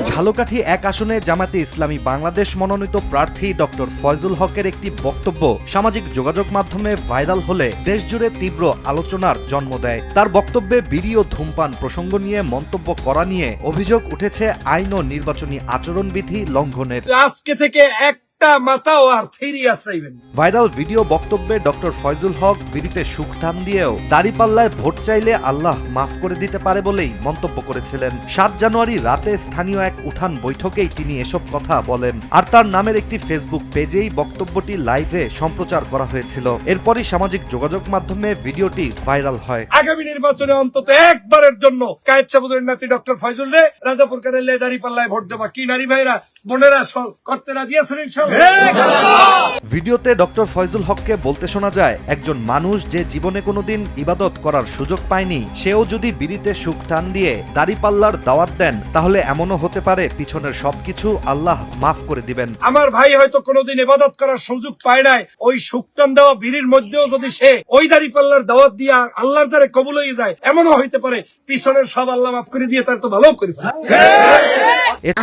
ঝালকাঠি 1 আসনে জামায়াতে ইসলামী বাংলাদেশ মনোনীত প্রার্থী ডক্টর ফয়জুল হকের একটি বক্তব্য সামাজিক যোগাযোগ মাধ্যমে ভাইরাল হলে দেশজুড়ে তীব্র আলোচনার জন্ম দেয়। তার বক্তব্যে বিড়ি ও ধূমপান প্রসঙ্গ নিয়ে মন্তব্য করা নিয়ে অভিযোগ উঠেছে আইন ও নির্বাচনী আচরণবিধি লঙ্ঘনের। আজকে থেকে মাথাও আর ফিরিয়ে আসবেন। ভাইরাল ভিডিও বক্তব্যে ডক্টর ফয়জুল হক বিড়িতে সুখ টান দিয়েও দাড়িপাল্লায় ভোট চাইলে আল্লাহ মাফ করে দিতে পারে বলেই মন্তব্য করেছিলেন। 7 জানুয়ারি রাতে স্থানীয় এক উঠান বৈঠকেই তিনি এসব কথা বলেন। আর তার নামের একটি ফেসবুক পেজেই বক্তব্যটি লাইভে সম্প্রচার করা হয়েছিল। এরপরই সামাজিক যোগাযোগ মাধ্যমে ভিডিওটি ভাইরাল হয়। আগামী নির্বাচনে অন্তত একবারের জন্য কায়েদ সাবুদের নাতি ডক্টর ফয়জুল রে রাজাপুর কাদেলে দাড়িপাল্লায় ভোট দেবা কি নারী ভাইরা বোনেরা করতে রাজি আছেন ইনশাআল্লাহ। ভিডিওতে ডক্টর ফয়জুল হককে বলতে শোনা যায়, একজন মানুষ যে জীবনে কোনোদিন ইবাদত করার সুযোগ পায়নি, সেও যদি বিড়িতে সুখ টান দিয়ে দাড়িপাল্লার দাওয়াত দেন, তাহলে এমনও হতে পারে পিছনের সবকিছু আল্লাহ মাফ করে দিবেন। আমার ভাই হয়তো কোনোদিন ইবাদত করার সুযোগ পায় নাই, ওই সুখ টান দেওয়া বিড়ির মধ্যেও যদি সে ওই দাড়িপাল্লার দাওয়াত দিয়া আল্লাহর দ্বারে কবুল হয়ে যায়, এমনও হইতে পারে পিছনের সব আল্লাহ মাফ করে দিয়ে তার তো ভালো করে।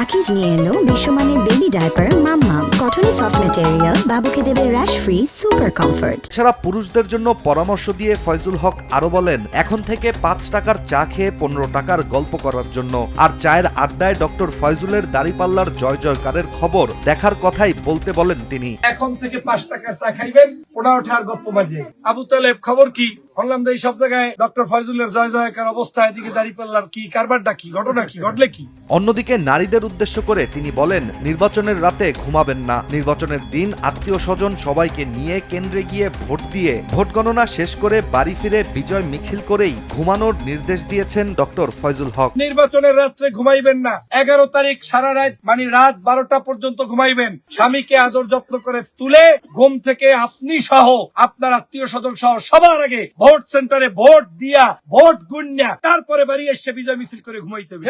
আকিজ নিয়ে এলো বিশ্বমানের বেবি ডায়াপার মাম্মাম, কটনে সফট ম্যাটেরিয়াল, বাবুকে দেবে র্যাশ ফ্রি সুপার কমফর্ট। এছাড়া পুরুষদের জন্য পরামর্শ দিয়ে ফয়জুল হক আরো বলেন, এখন থেকে 5 টাকার চা খেয়ে 15 টাকার গল্প করার জন্য। আর চায়ের আড্ডায় ডক্টর ফয়জুলের দাড়িপাল্লার জয় জয়কারের খবর দেখার কথাই বলতে বলেন তিনি। এখন থেকে 5 টাকার চা খাইবেন, 15 টাকার গল্প মারবে। আবু তালেব খবর কি? বললাম যে এই সব জায়গায় ডক্টর ফয়জুলের জয় জয়কার অবস্থা, এদিকে দাড়িপাল্লার কি কারবারটা কি, ঘটনা কি, ঘটলে কি? অন্যদিকে নারীদের উদ্দেশ্য করে তিনি বলেন, নির্বাচনের রাতে ঘুমাবেন না, নির্বাচনের দিন আত্মীয় স্বজন সবাইকে নিয়ে কেন্দ্রে গিয়ে ভোট দিয়ে ভোট গণনা শেষ করে বাড়ি ফিরে বিজয় মিছিল করেই ঘুমানোর নির্দেশ দিয়েছেন ডক্টর ফয়জুল হক। নির্বাচনের রাত্রে ঘুমাইবেন না, 11 তারিখ সারা রাত মানে রাত 12টা পর্যন্ত ঘুমাইবেন। স্বামীকে আদর যত্ন করে তুলে ঘুম থেকে আপনি সহ আপনার আত্মীয় স্বজন সহ সবার আগে ভোট সেন্টারে ভোট দিয়া ভোট গুণা তারপরে বাড়ি এসে বিজয় মিছিল করে ঘুমাইতে হবে।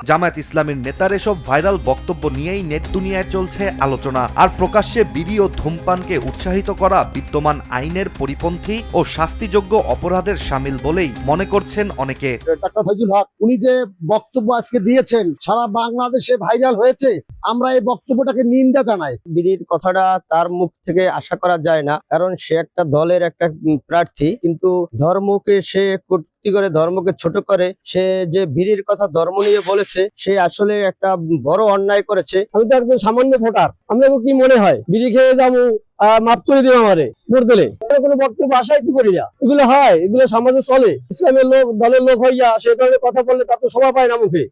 জামায়াত ইসলামীর নেতার এসব ভাইরাল বক্তব্য নিয়েই নেট দুনিয়ায় চলছে আলোচনা। আর প্রকাশ্যে বিড়ি ও ধূমপানকে উৎসাহিত করা বিদ্যমান আইনের পরিপন্থী ও শাস্তিযোগ্য অপরাধের শামিল বলেই মনে করছেন অনেকে। ডক্টর ফয়জুল হক উনি যে বক্তব্য আজকে দিয়েছেন সারা বাংলাদেশে ভাইরাল হয়েছে, আমরা এই বক্তব্যটাকে নিন্দা জানাই। বিড়ির কথাটা তার মুখ থেকে আশা করা যায় না, কারণ সে একটা দলের একটা প্রার্থী, কিন্তু ধর্মকে সে করে ধর্মকে ছোট করে সে যে বিড়ির কথা ধর্ম নিয়ে বলেছে, সে আসলে একটা বড় অন্যায় করেছে। আমি তো একজন সামান্য ভোটার, আমরা কি মনে হয় বিড়ি খেয়ে যাবো মাফ করে দিব আমারে ভোট দিলে? কোনো বক্তব্য আশাই তো করি না। এগুলো হয়, এগুলো সমাজে চলে। ইসলামের লোক দলের লোক হইয়া সে ধরনের কথা বললে তা তো শোভা পায় না মুখে।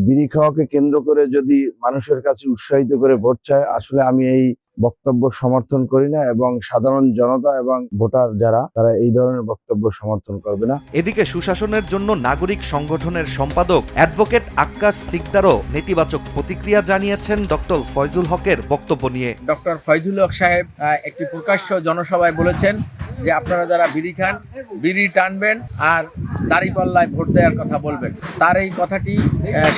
বিড়ি খাওয়াকে কেন্দ্র করে যদি মানুষের কাছে উৎসাহিত করে ভোট চায়, আসলে আমি এই বক্তব্য সমর্থন করি না, এবং সাধারণ জনতা এবং ভোটার যারা তারা এই ধরনের বক্তব্য সমর্থন করবে না। এদিকে সুশাসনের জন্য নাগরিক সংগঠনের সম্পাদক অ্যাডভোকেট আক্কাস সিকদারও নেতিবাচক প্রতিক্রিয়া জানিয়েছেন ডক্টর ফয়জুল হকের বক্তব্য নিয়ে। ডক্টর ফয়জুল হক সাহেব একটি প্রকাশ্য জনসভায় বলেছেন যে আপনারা যারা বিড়ি খান, বিড়ি টানবেন আর দাড়িপাল্লায় ভোট দেওয়ার কথা বলবেন। তার এই কথাটি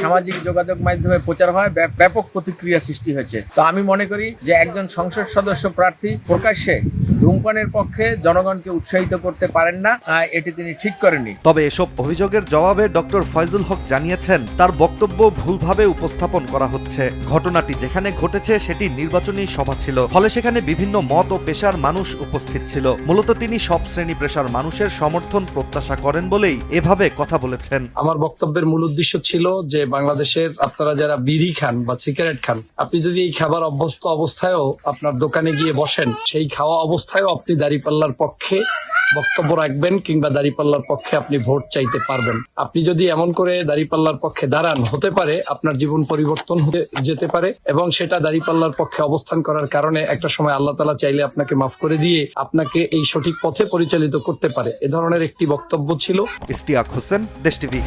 সামাজিক যোগাযোগ মাধ্যমে প্রচার হয়, ব্যাপক প্রতিক্রিয়া সৃষ্টি হয়েছে। তো আমি মনে করি যে একজন সংসদ সদস্য প্রার্থী প্রকাশ্যে ধূমপানের পক্ষে জনগণকে উৎসাহিত করতে পারেন না, এটি তিনি ঠিক করেননি। তবে এসব অভিযোগের জবাবে ডক্টর ফয়জুল হক জানিয়েছেন, তার বক্তব্য ভুলভাবে উপস্থাপন করা হচ্ছে। ঘটনাটি যেখানে ঘটেছে সেটি নির্বাচনী সভা ছিল, ফলে সেখানে বিভিন্ন মত ও পেশার মানুষ উপস্থিত ছিল। মূলত তিনি সব শ্রেণী পেশার মানুষের সমর্থন প্রত্যাশা করেন বলেই এভাবে কথা বলেছেন। আমার বক্তব্যের মূল উদ্দেশ্য ছিল যে বাংলাদেশের আপনারা যারা বিড়ি খান বা সিগারেট খান, আপনি যদি এই খাবার অভ্যস্ত অবস্থায়ও আপনার দোকানে গিয়ে বসেন, সেই খাওয়া অবস্থায়ও আপনি দাড়িপাল্লার পক্ষে বক্তব্য রাখবেন কিংবা দাড়িপাল্লার পক্ষে আপনি ভোট চাইতে পারবেন। আপনি যদি এমন করে দাড়িপাল্লার পক্ষে দাঁড়ান, হতে পারে আপনার জীবন পরিবর্তন হতে যেতে পারে, এবং সেটা দাড়িপাল্লার পক্ষে অবস্থান করার কারণে একটা সময় আল্লাহ তাআলা চাইলে আপনাকে মাফ করে দিয়ে আপনাকে এই সঠিক পথে পরিচালিত করতে পারে। এ ধরনের একটি বক্তব্য ছিল। ইস্তিয়াক হোসেন, দেশ টিভি।